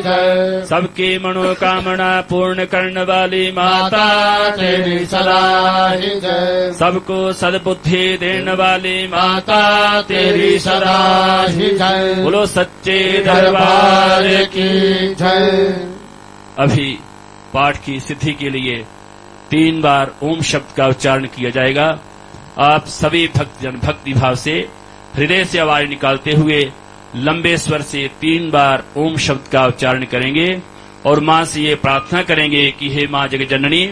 जय। सबकी मनोकामना पूर्ण करने वाली माता तेरी सदा ही जय। सबको सद्बुद्धि देने वाली माता तेरी सदा ही जय। बोलो सच्चे दरबार की जय। अभी पाठ की सिद्धि के लिए 3 बार ओम शब्द का उच्चारण किया जाएगा। आप सभी भक्तजन भक्ति भाव से हृदय से आवाज निकालते हुए लंबे स्वर से 3 बार ओम शब्द का उच्चारण करेंगे और मां से ये प्रार्थना करेंगे कि हे मां जगज्जननी,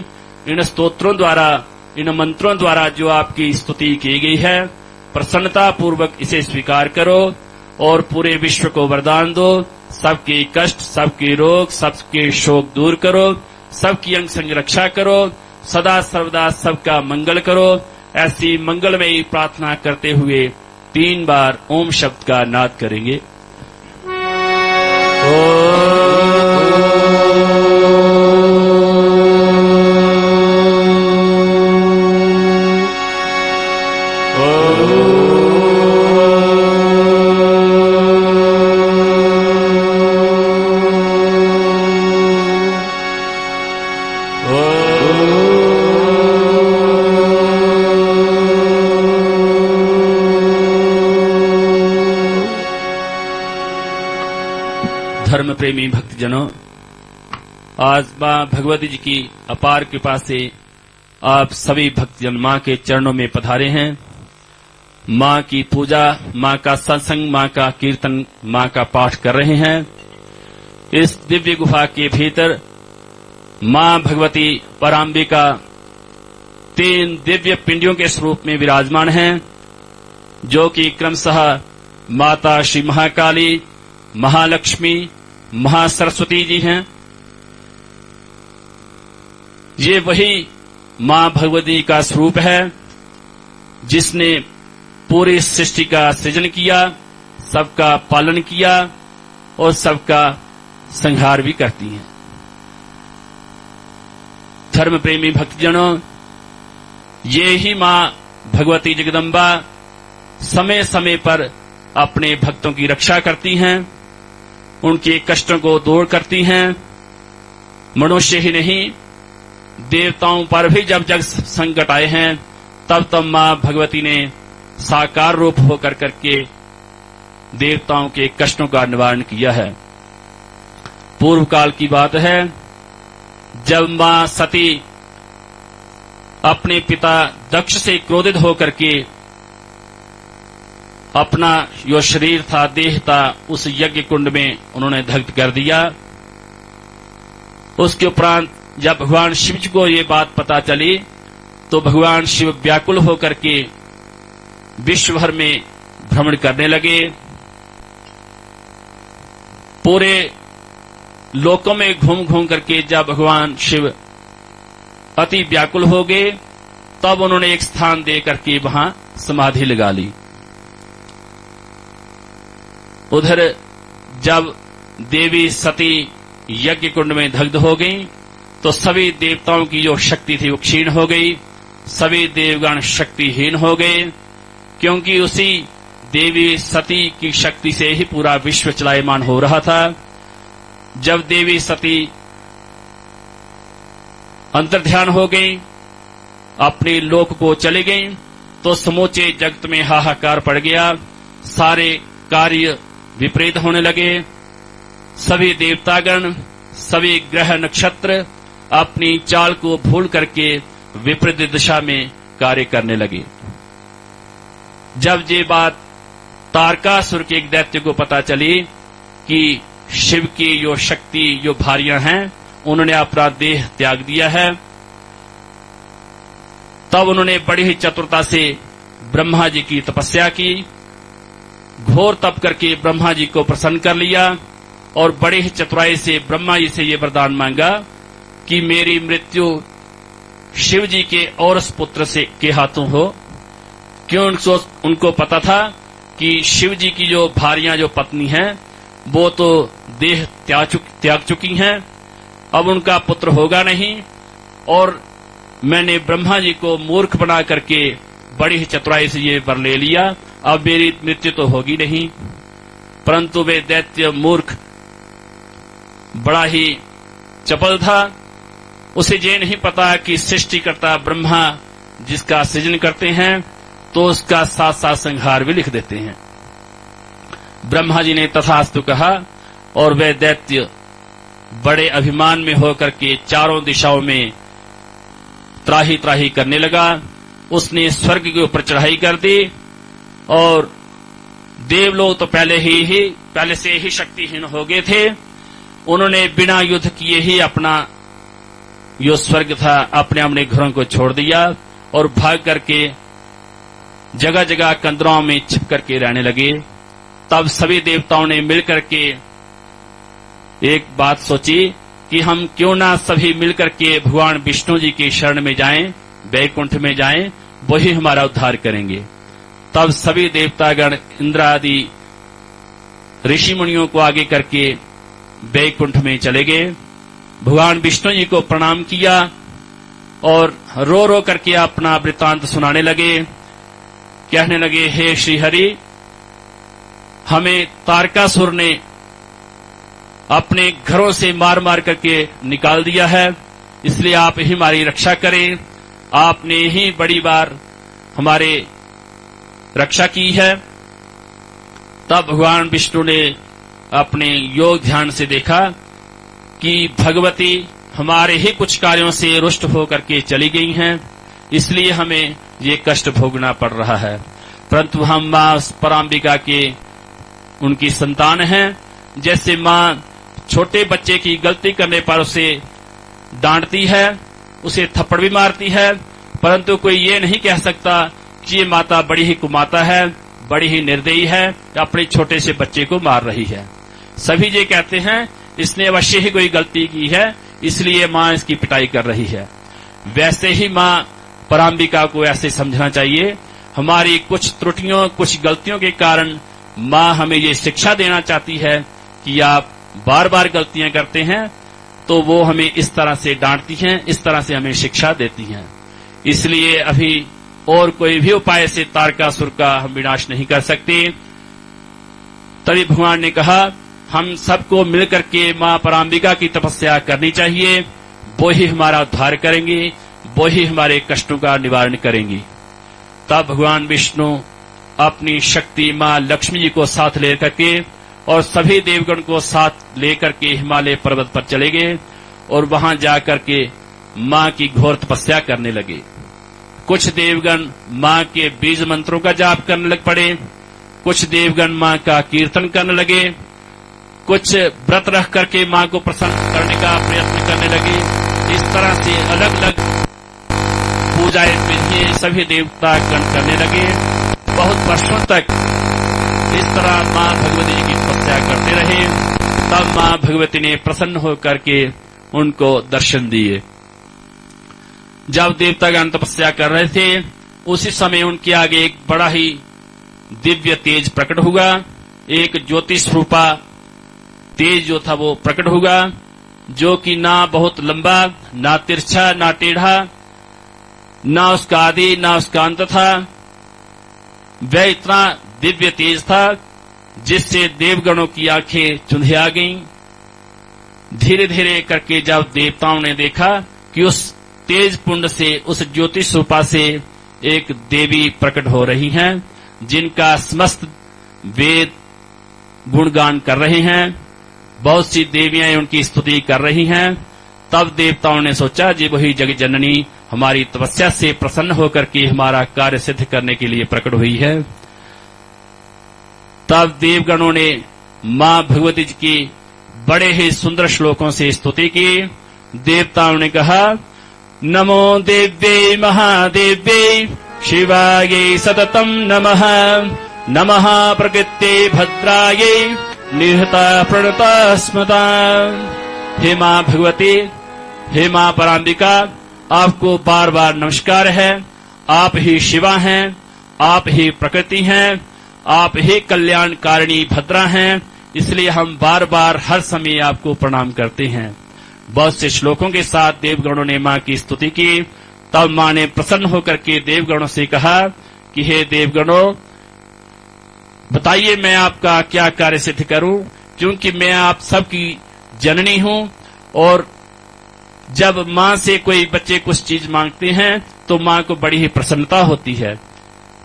इन स्तोत्रों द्वारा, इन मंत्रों द्वारा जो आपकी स्तुति की गई है, प्रसन्नता पूर्वक इसे स्वीकार करो और पूरे विश्व को वरदान दो। सबके कष्ट, सबके रोग, सबके शोक दूर करो, सबकी अंग संग रक्षा करो, सदा सर्वदा सबका मंगल करो। ऐसी मंगलमयी प्रार्थना करते हुए 3 बार ओम शब्द का नाद करेंगे। धर्म प्रेमी भक्तजनों, आज मां भगवती जी की अपार कृपा से आप सभी भक्तजन मां के चरणों में पधारे हैं। मां की पूजा, मां का सत्संग, मां का कीर्तन, मां का पाठ कर रहे हैं। इस दिव्य गुफा के भीतर मां भगवती पराम्बिका 3 दिव्य पिंडियों के स्वरूप में विराजमान हैं, जो कि क्रमशः माता श्री महाकाली, महालक्ष्मी, महासरस्वती जी हैं। ये वही मां भगवती का स्वरूप है जिसने पूरी सृष्टि का सृजन किया, सबका पालन किया और सबका संहार भी करती हैं। धर्म प्रेमी भक्तजनों, ये ही मां भगवती जगदम्बा समय समय पर अपने भक्तों की रक्षा करती हैं, उनके कष्टों को दूर करती हैं। मनुष्य ही नहीं, देवताओं पर भी जब जब संकट आए हैं, तब मां भगवती ने साकार रूप होकर करके देवताओं के कष्टों का निवारण किया है। पूर्व काल की बात है, जब मां सती अपने पिता दक्ष से क्रोधित होकर के अपना जो शरीर था, देह था, उस यज्ञ कुंड में उन्होंने दग्ध कर दिया। उसके उपरांत जब भगवान शिव जी को ये बात पता चली, तो भगवान शिव व्याकुल होकर के विश्व भर में भ्रमण करने लगे। पूरे लोकों में घूम घूम करके जब भगवान शिव अति व्याकुल हो गए, तब उन्होंने एक स्थान दे करके वहां समाधि लगा ली। उधर जब देवी सती यज्ञ कुंड में दग्ध हो गई, तो सभी देवताओं की जो शक्ति थी वो क्षीण हो गई, सभी देवगण शक्तिहीन हो गए, क्योंकि उसी देवी सती की शक्ति से ही पूरा विश्व चलायमान हो रहा था। जब देवी सती अंतर्ध्यान हो गई, अपने लोक को चली गई, तो समूचे जगत में हाहाकार पड़ गया। सारे कार्य विपरीत होने लगे। सभी देवतागण, सभी ग्रह नक्षत्र अपनी चाल को भूल करके विपरीत दिशा में कार्य करने लगे। जब ये बात तारकासुर के एक दैत्य को पता चली कि शिव की जो शक्ति, जो भारियां हैं, उन्होंने अपना देह त्याग दिया है, तब उन्होंने बड़ी ही चतुरता से ब्रह्मा जी की तपस्या की। घोर तप करके ब्रह्मा जी को प्रसन्न कर लिया और बड़ी ही चतुराई से ब्रह्मा जी से ये वरदान मांगा कि मेरी मृत्यु शिव जी के औरस पुत्र से के हाथों हो। क्यों? उनको पता था कि शिव जी की जो भारियां, जो पत्नी हैं, वो तो देह त्याग चुकी हैं, अब उनका पुत्र होगा नहीं, और मैंने ब्रह्मा जी को मूर्ख बना करके बड़ी ही चतुराई से ये वर ले लिया, अब मेरी मृत्यु तो होगी नहीं। परंतु वे दैत्य मूर्ख बड़ा ही चपल था। उसे ये नहीं पता कि सृष्टिकर्ता ब्रह्मा जिसका सृजन करते हैं तो उसका साथ साथ संहार भी लिख देते हैं। ब्रह्मा जी ने तथास्तु कहा और वह दैत्य बड़े अभिमान में होकर के चारों दिशाओं में त्राही त्राही करने लगा। उसने स्वर्ग के ऊपर चढ़ाई कर दी और देवलोक तो पहले से ही शक्तिहीन हो गए थे। उन्होंने बिना युद्ध किए ही अपना जो स्वर्ग था अपने अपने घरों को छोड़ दिया और भाग करके जगह जगह कंदरों में छिप करके रहने लगे। तब सभी देवताओं ने मिलकर के एक बात सोची कि हम क्यों ना सभी मिलकर के भगवान विष्णु जी की शरण में जाएं, वैकुंठ में जाएं, वही हमारा उद्धार करेंगे। तब सभी देवतागण इंद्र आदि ऋषि मुनियों को आगे करके वैकुंठ में चले गए। भगवान विष्णु जी को प्रणाम किया और रो रो करके अपना वृत्तांत सुनाने लगे। कहने लगे, हे श्री हरि, हमें तारकासुर ने अपने घरों से मार मार करके निकाल दिया है, इसलिए आप ही हमारी रक्षा करें। आपने ही बड़ी बार हमारे रक्षा की है। तब भगवान विष्णु ने अपने योग ध्यान से देखा कि भगवती हमारे ही कुछ कार्यों से रुष्ट होकर के चली गई हैं, इसलिए हमें ये कष्ट भोगना पड़ रहा है। परंतु हम मां पराम्बिका के उनकी संतान हैं। जैसे मां छोटे बच्चे की गलती करने पर उसे डांटती है, उसे थप्पड़ भी मारती है, परंतु कोई ये नहीं कह सकता कि ये माता बड़ी ही कुमाता है, बड़ी ही निर्दयी है, अपने छोटे से बच्चे को मार रही है। सभी ये कहते हैं इसने अवश्य ही कोई गलती की है, इसलिए मां इसकी पिटाई कर रही है। वैसे ही मां पराम्बिका को ऐसे समझना चाहिए। हमारी कुछ त्रुटियों, कुछ गलतियों के कारण मां हमें ये शिक्षा देना चाहती है कि आप बार बार गलतियां करते हैं, तो वो हमें इस तरह से डांटती हैं, इस तरह से हमें शिक्षा देती हैं। इसलिए अभी और कोई भी उपाय से तारकासुर का हम विनाश नहीं कर सकते। तभी भगवान ने कहा, हम सबको मिलकर के मां पराम्बिका की तपस्या करनी चाहिए, वो ही हमारा उद्धार करेंगे, वो ही हमारे कष्टों का निवारण करेंगी। तब भगवान विष्णु अपनी शक्ति मां लक्ष्मी जी को साथ लेकर के और सभी देवगण को साथ लेकर के हिमालय पर्वत पर चले गए और वहां जाकर के मां की घोर तपस्या करने लगे। कुछ देवगण मां के बीज मंत्रों का जाप करने लग पड़े, कुछ देवगण मां का कीर्तन करने लगे, कुछ व्रत रख करके मां को प्रसन्न करने का प्रयत्न करने लगे। इस तरह से अलग अलग पूजाएं विधियां सभी देवता गण करने लगे। बहुत वर्षों तक इस तरह मां भगवती जी की तपस्या करते रहे। तब मां भगवती ने प्रसन्न होकर के उनको दर्शन दिए। जब देवतागण तपस्या कर रहे थे, उसी समय उनके आगे एक बड़ा ही दिव्य तेज प्रकट हुआ। एक ज्योति स्वरूपा तेज जो था वो प्रकट हुआ, जो कि ना बहुत लंबा, ना तिरछा, ना टेढ़ा, ना उसका आदि, ना उसका अंत था। वह इतना दिव्य तेज था जिससे देवगणों की आंखें चुंधिया गईं। धीरे धीरे करके जब देवताओं ने देखा कि उस तेज पुंड से, उस ज्योति स्वरूपा से एक देवी प्रकट हो रही हैं, जिनका समस्त वेद गुणगान कर रहे हैं, बहुत सी देवियां उनकी स्तुति कर रही हैं। तब देवताओं ने सोचा जी वही जग जननी हमारी तपस्या से प्रसन्न होकर के हमारा कार्य सिद्ध करने के लिए प्रकट हुई है। तब देवगणों ने मां भगवती जी की बड़े ही सुंदर श्लोकों से स्तुति की। देवताओं ने कहा, नमो देव्यै महादेव्यै शिवायै सततम नमः, नमः प्रकृत्यै भद्रायै निहता प्रणता स्मता। हे मां भगवती, हे मां पराम्बिका, आपको बार बार नमस्कार है। आप ही शिवा हैं, आप ही प्रकृति हैं, आप ही कल्याणकारिणी भद्रा हैं, इसलिए हम बार बार हर समय आपको प्रणाम करते हैं। बहुत से श्लोकों के साथ देवगणों ने मां की स्तुति की। तब मां ने प्रसन्न होकर के देवगणों से कहा कि हे देवगणों, बताइए मैं आपका क्या कार्य सिद्ध करूं, क्योंकि मैं आप सबकी जननी हूं, और जब मां से कोई बच्चे कुछ चीज मांगते हैं तो मां को बड़ी ही प्रसन्नता होती है।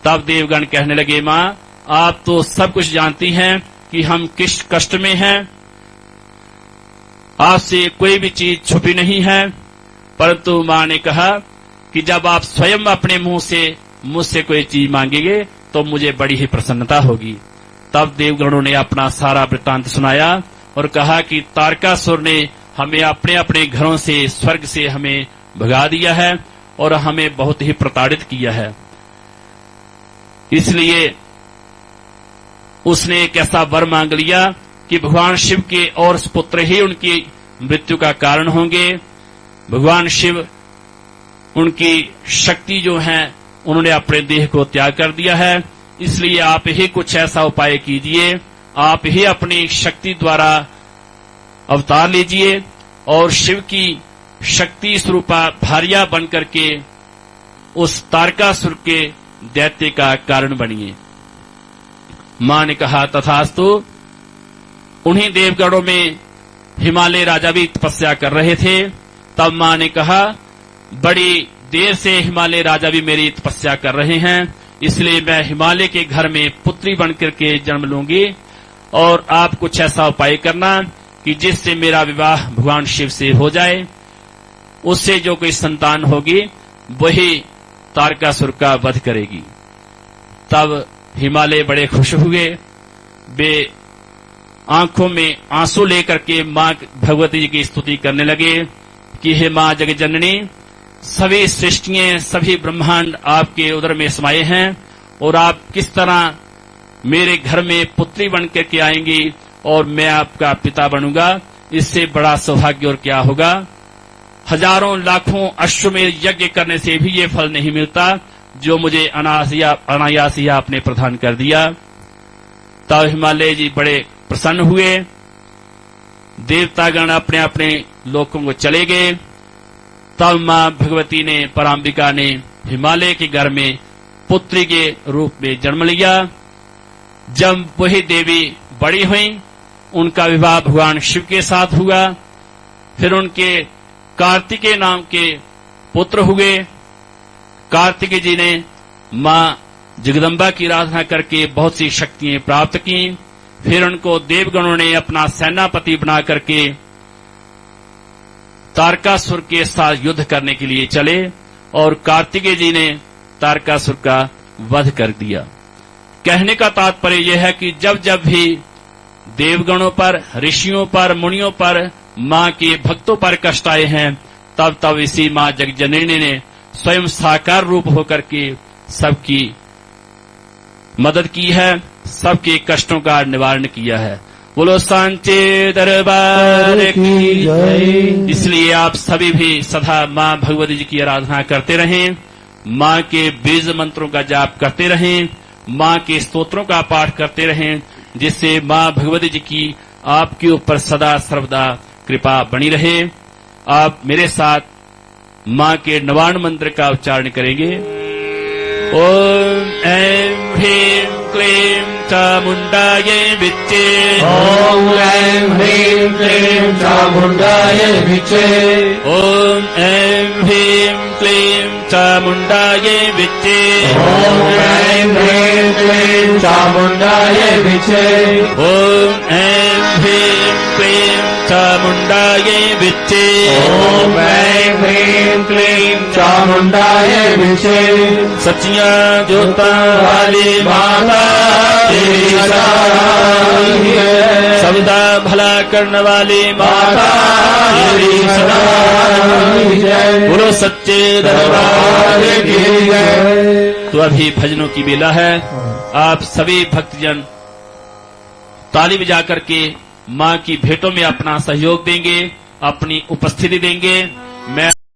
तब देवगण कहने लगे, मां आप तो सब कुछ जानती हैं कि हम किस कष्ट में हैं, आपसे कोई भी चीज छुपी नहीं है। परंतु मां ने कहा कि जब आप स्वयं अपने मुंह से मुझसे कोई चीज मांगेंगे तो मुझे बड़ी ही प्रसन्नता होगी। तब देवगणों ने अपना सारा वृत्तांत सुनाया और कहा कि तारकासुर ने हमें अपने अपने घरों से, स्वर्ग से हमें भगा दिया है और हमें बहुत ही प्रताड़ित किया है। इसलिए उसने एक ऐसा वर मांग लिया कि भगवान शिव के और पुत्र ही उनकी मृत्यु का कारण होंगे। भगवान शिव उनकी शक्ति जो है उन्होंने अपने देह को त्याग कर दिया है, इसलिए आप ही कुछ ऐसा उपाय कीजिए, आप ही अपनी शक्ति द्वारा अवतार लीजिए और शिव की शक्ति स्वरूपा भार्या बनकर के उस तारकासुर के दैत्य का कारण बनिए। मां ने कहा तथास्तु। उन्हीं देवगणों में हिमालय राजा भी तपस्या कर रहे थे। तब मां ने कहा, बड़ी देर से हिमालय राजा भी मेरी तपस्या कर रहे हैं, इसलिए मैं हिमालय के घर में पुत्री बनकर के जन्म लूंगी और आप कुछ ऐसा उपाय करना कि जिससे मेरा विवाह भगवान शिव से हो जाए, उससे जो कोई संतान होगी वही तारकासुर का वध करेगी। तब हिमालय बड़े खुश हुए, वे आंखों में आंसू लेकर के मां भगवती जी की स्तुति करने लगे कि हे मां जगज्जननी, सभी सृष्टियां, सभी ब्रह्मांड आपके उदर में समाये हैं और आप किस तरह मेरे घर में पुत्री बनकर के आएंगी और मैं आपका पिता बनूंगा, इससे बड़ा सौभाग्य और क्या होगा। हजारों लाखों अश्वमेध यज्ञ करने से भी ये फल नहीं मिलता जो मुझे अनायास ही आपने प्रदान कर दिया। तब हिमालय जी बड़े प्रसन्न हुए। देवतागण अपने अपने लोकों को चले गए। तब मां भगवती ने, पराम्बिका ने हिमालय के घर में पुत्री के रूप में जन्म लिया। जब वही देवी बड़ी हुई, उनका विवाह भगवान शिव के साथ हुआ। फिर उनके कार्तिकेय नाम के पुत्र हुए। कार्तिकेय जी ने मां जगदम्बा की आराधना करके बहुत सी शक्तियां प्राप्त की। फिर उनको देवगणों ने अपना सेनापति बना करके तारकासुर के साथ युद्ध करने के लिए चले और कार्तिकेय जी ने तारकासुर का वध कर दिया। कहने का तात्पर्य यह है कि जब जब भी देवगणों पर, ऋषियों पर, मुनियों पर, मां के भक्तों पर कष्ट आए हैं, तब तब इसी मां जगज्जननी ने स्वयं साकार रूप होकर के सबकी मदद की है, सबके कष्टों का निवारण किया है। बोलो सांचे दरबार की जय। इसलिए आप सभी भी सदा मां भगवती जी की आराधना करते रहें, मां के बीज मंत्रों का जाप करते रहें, मां के स्तोत्रों का पाठ करते रहें, जिससे मां भगवती जी की आपके ऊपर सदा सर्वदा कृपा बनी रहे। आप मेरे साथ मां के नवान मंत्र का उच्चारण करेंगे। ओम ऐं ह्रीं क्लीं चामुंडायै विच्चे। ओम ऐं ह्रीं क्लीं चामुंडायै विच्चे। ओम ऐं ह्रीं क्लीं चामुंडायै विच्चे। ओम ऐं ह्रीं क्लीं चामुंडायै विच्चे। ओम ऐं ह्रीं क्लीं चामुंडायै विच्चे। ओम ऐं ह्रीं क्लीं चामुंडायै विच्चे। सच्चियां जोतां वाली माता तेरी सराहनीय है। सबदा भला करने वाली माता तेरी सराहनीय है। बोलो सच्चे दरबार की जय। तो अभी भजनों की बेला है। आप सभी भक्तजन ताली बजा करके मां की भेंटों में अपना सहयोग देंगे, अपनी उपस्थिति देंगे। मैं